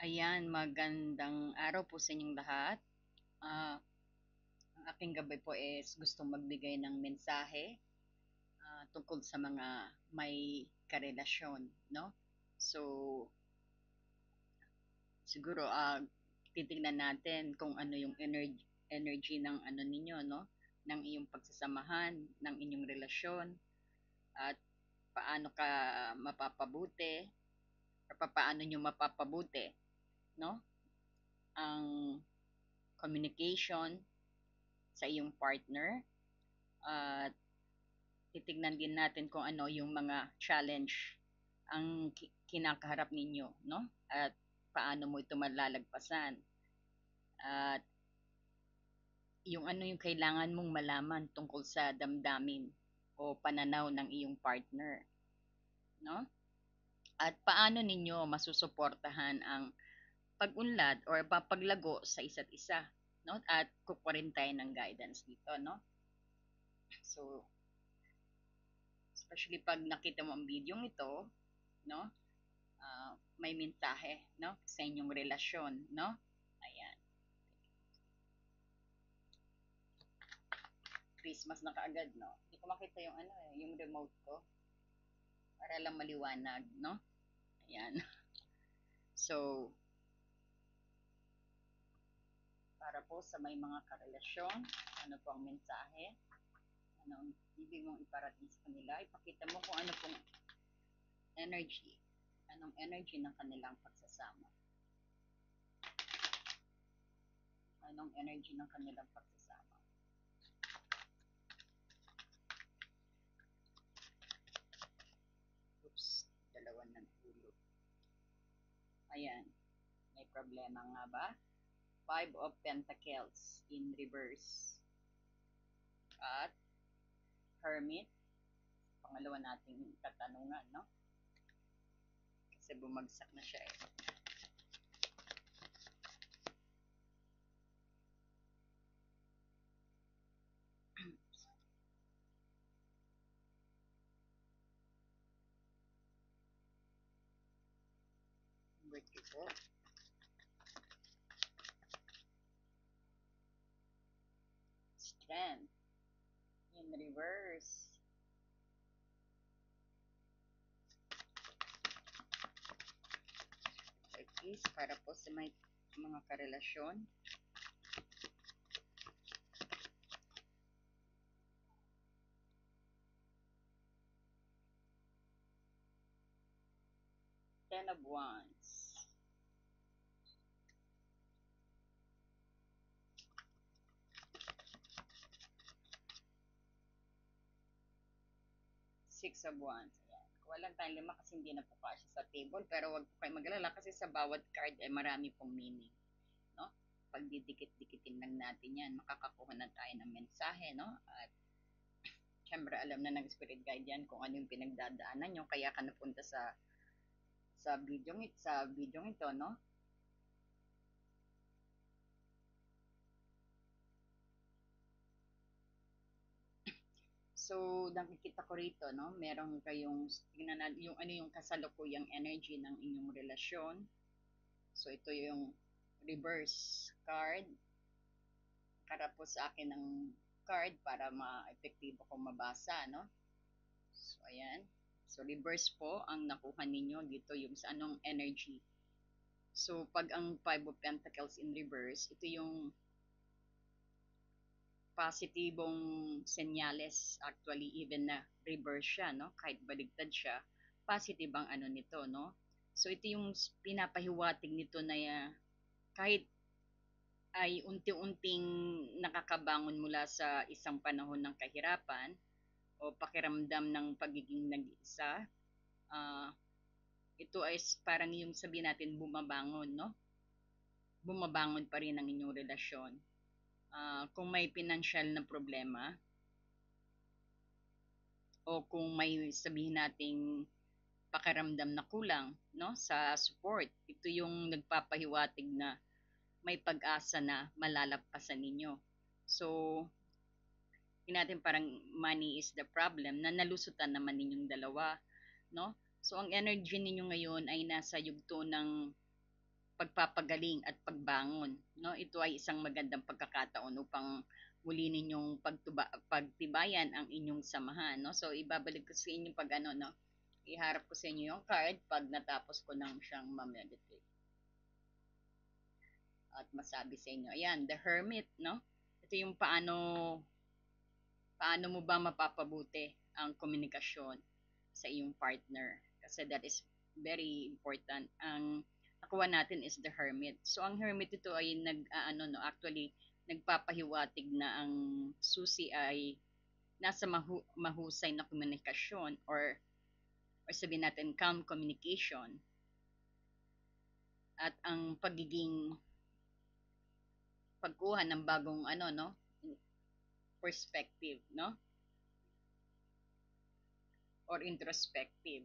Ayan, magandang araw po sa inyong lahat. Ang aking gabay po is gustong magbigay ng mensahe tungkol sa mga may karelasyon, no? So, siguro titingnan natin kung ano yung energy ng ano ninyo, no? Ng iyong pagsasamahan, ng inyong relasyon at paano ka mapapabuti or paano nyo mapapabuti, no? Ang communication sa iyong partner at titignan din natin kung ano yung mga challenge ang kinakaharap ninyo, no? At paano mo ito malalagpasan. At yung ano yung kailangan mong malaman tungkol sa damdamin o pananaw ng iyong partner, no? At paano ninyo masusuportahan ang pag-unlad or paglago sa isa't isa, no? At kukuha tayo ng guidance dito, no? So, especially pag nakita mo ang video ito, no? May mensahe, no? Sa inyong relasyon, no? Ayan. Christmas na kaagad, no? Hindi ko makita yung ano, yung remote ko para lang maliwanag, no? Ayan. So, para po sa may mga karelasyon, ano po ang mensahe? Ano ang ibig mong iparating sa kanila? Ipakita mo kung ano pong energy. Anong energy ng kanilang pagsasama? Anong energy ng kanilang pagsasama? Oops, dalawa na nahulog. Ayan, may problema nga ba? Five of Pentacles in reverse. At Hermit, pangalawa nating katanungan, no? Kasi bumagsak na siya eh. Wait po. Strength in reverse. Like this, para po sa may mga karelasyon. Ten of Wands. Six of Wands. Ayan. Walang tayong lima kasi hindi na po kasya sa table. Pero wag po kayo mag-alala kasi sa bawat card ay marami pong meaning. No? Pag didikit-dikitin lang natin yan, makakakuha na tayo ng mensahe. No? At syempre alam na ng spirit guide yan kung ano yung pinagdadaanan nyo. Kaya ka napunta sa video ito, no? So, nakikita ko rito, no? Meron kayong, tingnan natin yung ano yung kasalukuyang energy ng inyong relasyon. So, ito yung reverse card. Karap po sa akin ng card para ma-epektibo kong mabasa, no? So, ayan. So, reverse po ang nakuha ninyo dito yung sa anong energy. So, pag ang Five of Pentacles in reverse, ito yung positibong senyales, actually even na reverse siya, no? Kahit baligtad siya, positive ang ano nito, no? So ito yung pinapahiwatig nito na kahit ay unti-unting nakakabangon mula sa isang panahon ng kahirapan o pakiramdam ng pagiging nag-iisa, uh, ito ay parang yung sabihin natin bumabangon, no? Bumabangon pa rin ang inyong relasyon. Kung may financial na problema, o kung may sabihin nating pakiramdam na kulang, no, sa support, ito yung nagpapahiwatig na may pag-asa na malalagpasan ninyo. So, natin parang money is the problem na nalusutan naman ninyong dalawa, no? So, ang energy ninyo ngayon ay nasa yugto ng pagpapagaling at pagbangon, no? Ito ay isang magandang pagkakataon upang muli ninyong pagtibayan ang inyong samahan, no? So ibabalik ko sa inyo pag ano, no? Iharap ko sa inyo yung card pag natapos ko nang siyang ma-meditate at masabi sa inyo. Ayan, the Hermit, no? Ito yung paano mo ba mapapabuti ang komunikasyon sa iyong partner, kasi that is very important. Ang nakuha natin is the Hermit. So ang Hermit ito ay actually nagpapahiwatig na ang susi ay nasa mahusay na komunikasyon, or sabihin natin calm communication, at ang pagiging pagkuha ng bagong perspective, no, or introspective,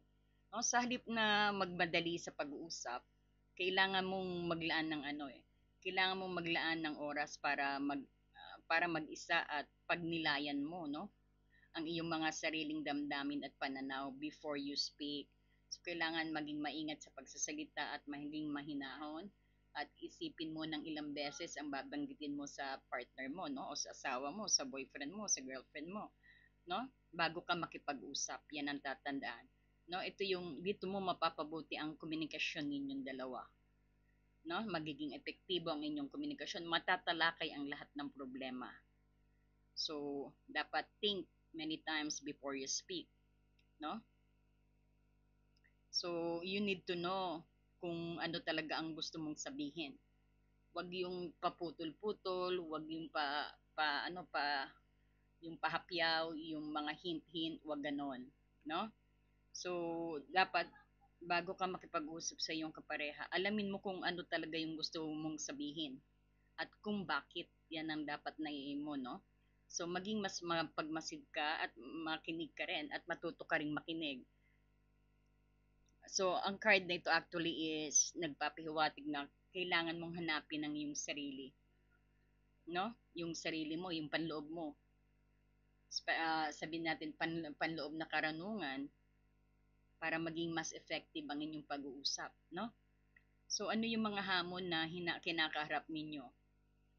no. Sa halip na magmadali sa pag-uusap, kailangan mong maglaan ng kailangan mong maglaan ng oras para mag-isa at pagnilayan mo, no, ang iyong mga sariling damdamin at pananaw before you speak. So, kailangan maging maingat sa pagsasalita at maging mahinahon, at isipin mo ng ilang beses ang babanggitin mo sa partner mo, no, o sa asawa mo, sa boyfriend mo, sa girlfriend mo, no, bago ka makipag-usap. Yan ang tatandaan, no. Ito yung dito mo mapapabuti ang komunikasyon ninyong dalawa, no. Magiging epektibo ang inyong komunikasyon, matatalakay ang lahat ng problema. So dapat think many times before you speak, no. So you need to know kung ano talaga ang gusto mong sabihin. Wag yung paputol-putol, wag yung yung pahapyaw, yung mga hint-hint, wag ganon, no? So, dapat bago ka makipag-usap sa iyong kapareha, alamin mo kung ano talaga yung gusto mong sabihin at kung bakit. Yan ang dapat naiin mo, no? So, maging mas mapagmasid ka at makinig ka rin at matuto ka ring makinig. So, ang card na ito actually is nagpapahiwatig na kailangan mong hanapin ang iyong sarili, no? Yung sarili mo, yung panloob mo. Sabihin natin panloob na karanungan para maging mas effective ang inyong pag-uusap, no? So ano yung mga hamon na kinakaharap ninyo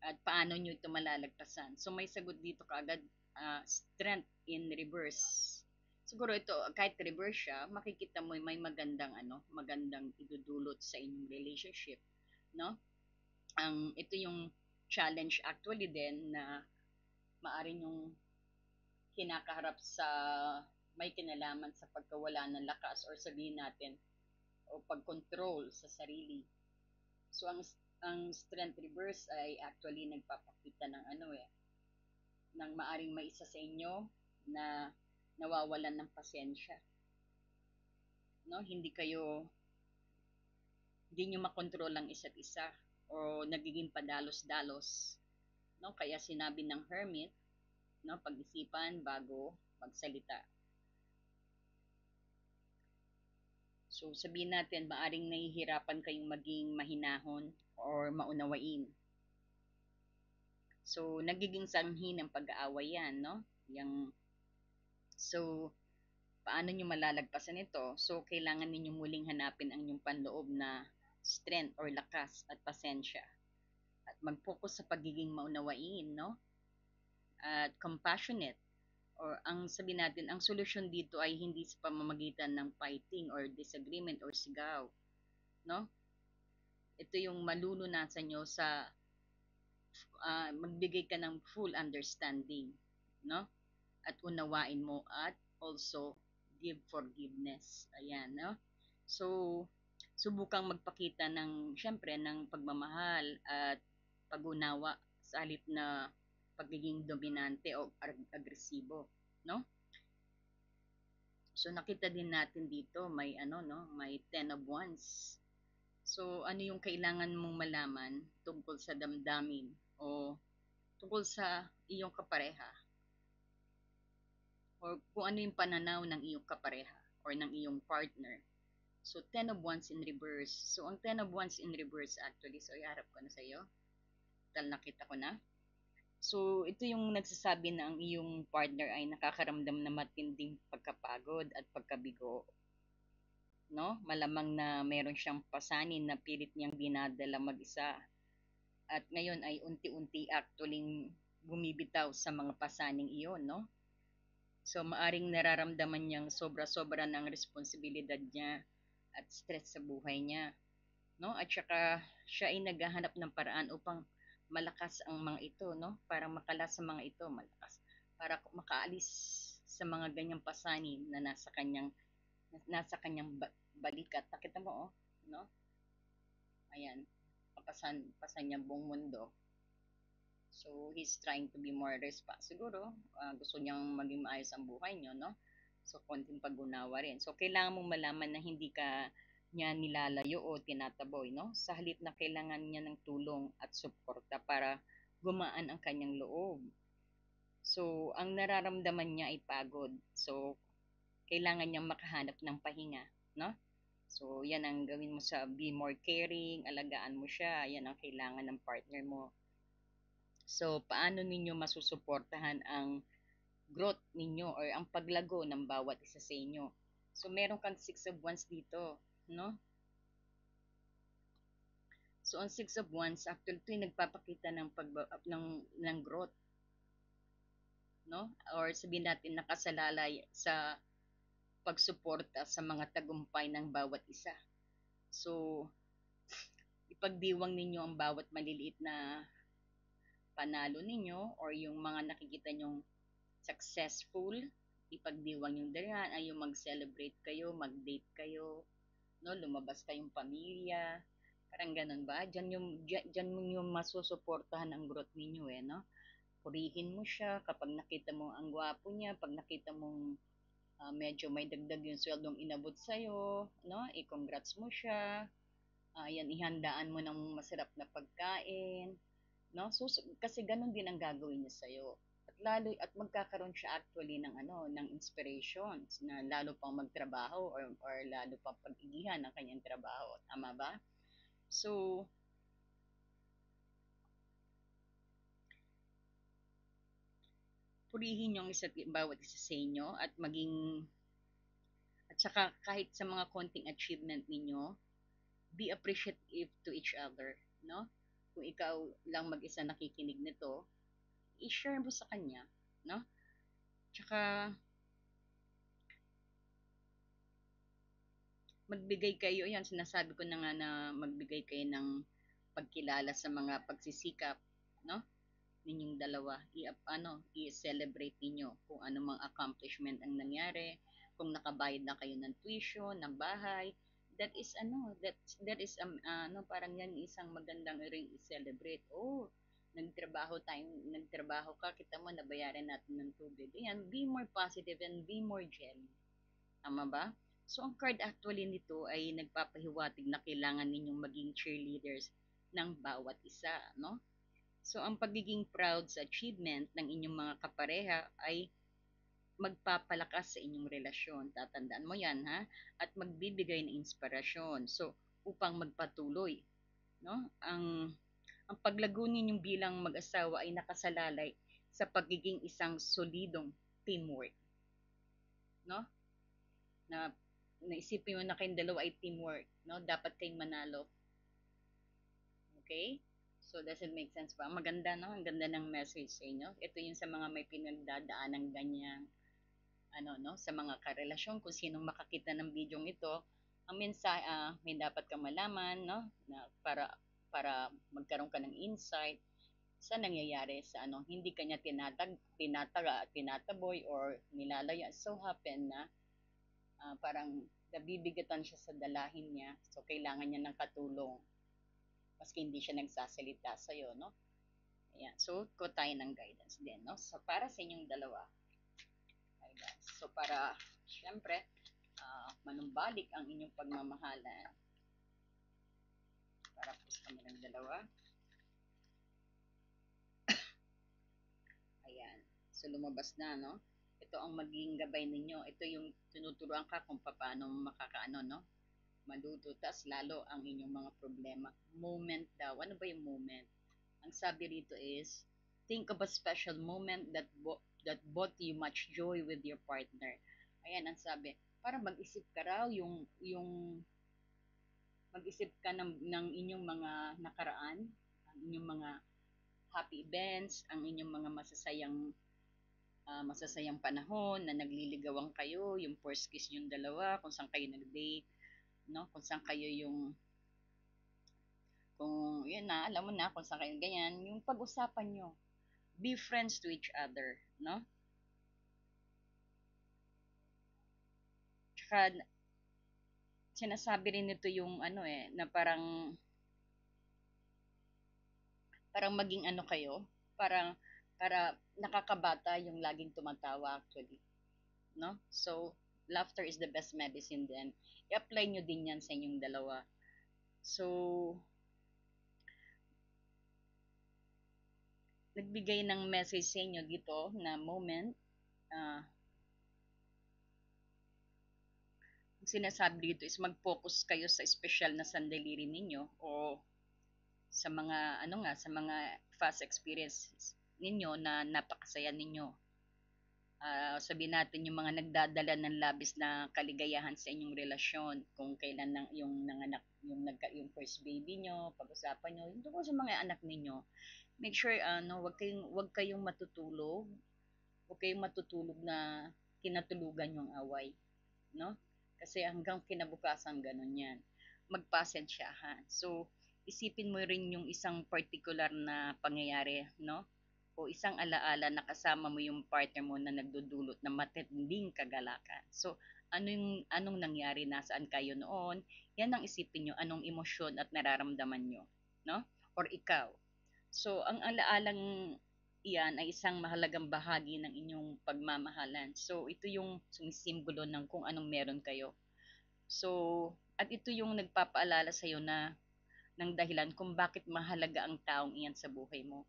at paano nyo ito malalagpasan? So may sagot dito kaagad, strength in reverse. Siguro ito, kahit reverse siya, makikita mo may magandang idudulot sa inyong relationship, no? Ito yung challenge actually din na maaari yung kinakaharap sa may kinalaman sa pagkawala ng lakas, or sabihin natin, o pag-control sa sarili. So ang strength reverse ay actually nagpapakita ng ng maaring may isa sa inyo na nawawalan ng pasensya, no. Hindi niyo makontrol ang isa't isa, o nagiging padalos-dalos, no. Kaya sinabi ng Hermit, no, pag-isipan bago magsalita. So sabihin natin, maaring nahihirapan kayong maging mahinahon or maunawain. So nagiging sanhi ng pag-aaway yan, no? So paano nyo malalagpasan ito? So kailangan ninyo muling hanapin ang inyong panloob na strength or lakas at pasensya. At mag-focus sa pagiging maunawain, no? At compassionate, or ang sabi natin, ang solusyon dito ay hindi sa pamamagitan ng fighting or disagreement or sigaw, no. Ito yung malulunasan nyo sa magbigay ka ng full understanding, no, at unawain mo, at also give forgiveness. Ayan, no. So subukang magpakita ng syempre ng pagmamahal at pag-unawa sa halip na pagiging dominante o agresibo, no. So nakita din natin dito may may 10 of Wands. So ano yung kailangan mong malaman tungkol sa damdamin o tungkol sa iyong kapareha, or kung ano yung pananaw ng iyong kapareha or ng iyong partner. So 10 of Wands in reverse. So ang 10 of Wands in reverse actually, so iharap ko na sa iyo. Tal nakita ko na. So ito yung nagsasabi na ang iyong partner ay nakakaramdam na matinding pagkapagod at pagkabigo, no? Malamang na meron siyang pasanin na pilit niyang dinadala mag-isa. At ngayon ay unti-unti actually bumibitaw sa mga pasaning iyon, no? So maaring nararamdaman niyang sobra-sobra ng responsibilidad niya at stress sa buhay niya, no? At saka siya ay naghahanap ng paraan upang malakas ang mga ito, no? Para makalas sa mga ito, malakas para makaalis sa mga ganyang pasanin na nasa kanyang balikat. Nakita mo, oh, no? Ayan, pasan niya buong mundo. So, he's trying to be more siguro, gusto niyang maging maayos ang buhay niyo, no? So, konting pag-unawa rin. So, kailangan mong malaman na hindi ka niya nilalayo o tinataboy, no? Sa halip na kailangan niya ng tulong at suporta para gumaan ang kanyang loob. So, ang nararamdaman niya ay pagod. So, kailangan niyang makahanap ng pahinga, no? So, yan ang gawin mo sa be more caring, alagaan mo siya, yan ang kailangan ng partner mo. So, paano ninyo masusuportahan ang growth ninyo or ang paglago ng bawat isa sa inyo? So, meron kang Six of Wands dito, no? So, ang Six of Wands, actually, ito yung nagpapakita ng growth, no? Or sabihin natin nakasalalay sa pagsuporta sa mga tagumpay ng bawat isa. So, ipagdiwang ninyo ang bawat maliliit na panalo ninyo or yung mga nakikita nyong successful, ipagdiwang yung darihan ay yung mag-celebrate kayo, mag-date kayo, no, lumabas kayong pamilya, parang ganun ba? Diyan mo yung masusuportahan ang growth ninyo no? Purihin mo siya kapag nakita mo ang gwapo niya, pag nakita mong medyo may dagdag yung sweldong inabot sa'yo, no? I-congrats mo siya, yan, ihandaan mo ng masarap na pagkain, no? So, kasi ganun din ang gagawin niya sa iyo. At lalo at magkakaroon siya actually ng ng inspirations na lalo pang magtrabaho or lalo pang pag-igihan ng kanyang trabaho. Tama ba? So, purihin yung bawat isa sa inyo at at saka kahit sa mga konting achievement ninyo, be appreciative to each other, no? Kung ikaw lang mag-isa nakikinig nito, i-share mo sa kanya, no? Tsaka magbigay kayo, yan sinasabi ko na nga na magbigay kayo ng pagkilala sa mga pagsisikap, no? Ninyong dalawa, i-celebrate ninyo kung ano mang accomplishment ang nangyari, kung nakabayad na kayo ng tuition, ng bahay, that is that is parang yan isang magandang ring i-celebrate. Oh, nagtrabaho ka, kita mo nabayaran natin ng tubig. Ayan, be more positive and be more jelly. Tama ba? So, ang card actually nito ay nagpapahiwatig na kailangan ninyong maging cheerleaders ng bawat isa, no? So, ang pagiging proud sa achievement ng inyong mga kapareha ay magpapalakas sa inyong relasyon. Tatandaan mo yan, ha? At magbibigay ng inspirasyon. So, upang magpatuloy, no? Ang paglago ninyong bilang mag-asawa ay nakasalalay sa pagiging isang solidong teamwork, no? Na naisipin mo na kayong dalawa ay teamwork, no? Dapat kayong manalo. Okay? So, does it make sense ba? Maganda, no? Ang ganda ng message sa inyo. Ito yung sa mga may pinagdadaan ng ganyang, no? Sa mga karelasyon, kung sinong makakita ng video ito, ang mensahe, may dapat kang malaman, no? Na para magkaroon ka ng insight sa nangyayari sa hindi kanya tinataboy or nilalaya. So happen na parang nabibigatan siya sa dalahin niya. So, kailangan niya ng katulong. Maski hindi siya nagsasalita sa'yo, no? Ayan. So, ko tayo ng guidance din, no? So, para sa inyong dalawa. Guidance. So, para, syempre, manumbalik ang inyong pagmamahalan. Para po sa kami ng dalawa. Ayan. So, lumabas na, no? Ito ang magiging gabay ninyo. Ito yung tinuturuan ka kung paano makakaano, no? Maludutas lalo ang inyong mga problema. Moment daw. Ano ba yung moment? Ang sabi rito is, think of a special moment that brought you much joy with your partner. Ayan, ang sabi. para mag-isip ka raw yung mag-isip ka ng inyong mga nakaraan, ang inyong mga happy events, ang inyong mga masasayang panahon na nagliligawan kayo, yung first kiss yung dalawa, kung saan kayo nag-date, no? Kung saan kayo yung kung yun na, alam mo na kung saan kayo ganyan, yung pag-usapan nyo. Be friends to each other, no? Tsaka sinasabi rin nito yung ano na parang maging ano kayo, parang para nakakabata yung laging tumatawa actually, no? So, laughter is the best medicine din. I-apply nyo din yan sa inyong dalawa. So, nagbigay ng message sa inyo dito na moment, uh, sinasabi dito is mag-focus kayo sa special na sandali rin ninyo o sa mga ano nga sa mga past experiences ninyo na napakasaya ninyo. Sabihin natin yung mga nagdadala ng labis na kaligayahan sa inyong relasyon, kung kailan yung nanganak yung first baby nyo, pag-usapan nyo yung tungkol sa mga anak ninyo. Make sure wag kayong matutulog, na kinatulugan yung away, no? Kasi hanggang kinabukasan ganun yan. Magpasensyahan. So, isipin mo rin yung isang particular na pangyayari, no? O isang alaala na kasama mo yung partner mo na nagdudulot ng matinding kagalakan. So, anong nangyari, nasaan kayo noon? Yan ang isipin nyo, anong emosyon at nararamdaman nyo, no? Or ikaw. So, ang alaalang iyan ay isang mahalagang bahagi ng inyong pagmamahalan. So, ito yung sumisimbolo ng kung anong meron kayo. So, at ito yung nagpapaalala sa iyo na ng dahilan kung bakit mahalaga ang taong iyan sa buhay mo.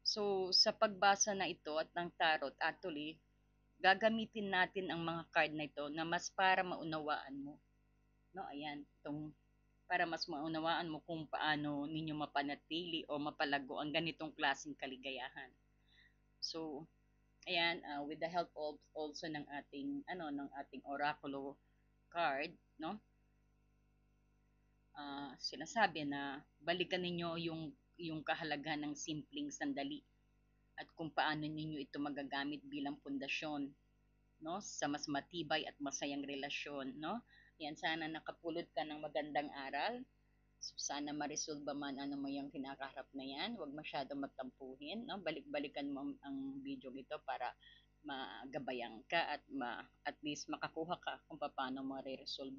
So, sa pagbasa na ito at ng tarot, actually, gagamitin natin ang mga card na ito na mas para maunawaan mo. No, ayan, itong para mas maunawaan mo kung paano ninyo mapanatili o mapalago ang ganitong klaseng kaligayahan. So, ayan, with the help of also ng ating oraculo card, no? Sinasabi na balikan ninyo yung kahalagahan ng simpleng sandali at kung paano ninyo ito magagamit bilang pundasyon, no, sa mas matibay at masayang relasyon, no? Yan, sana nakapulot ka ng magandang aral. So, sana ma-resolve man ano mo yung kinakaharap na yan. Huwag masyadong magtampuhin, no? Balik-balikan mo ang video ito para magabayan ka at least makakuha ka kung paano mo re-resolve,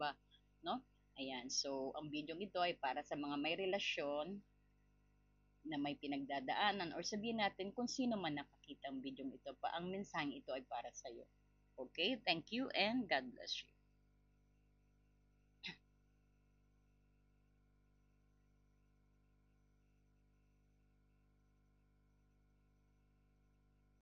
no? Ayan, so ang video ito ay para sa mga may relasyon na may pinagdadaanan or sabihin natin kung sino man nakakita ang video ito pa, ang mensaheng ito ay para sa iyo. Okay, thank you and God bless you.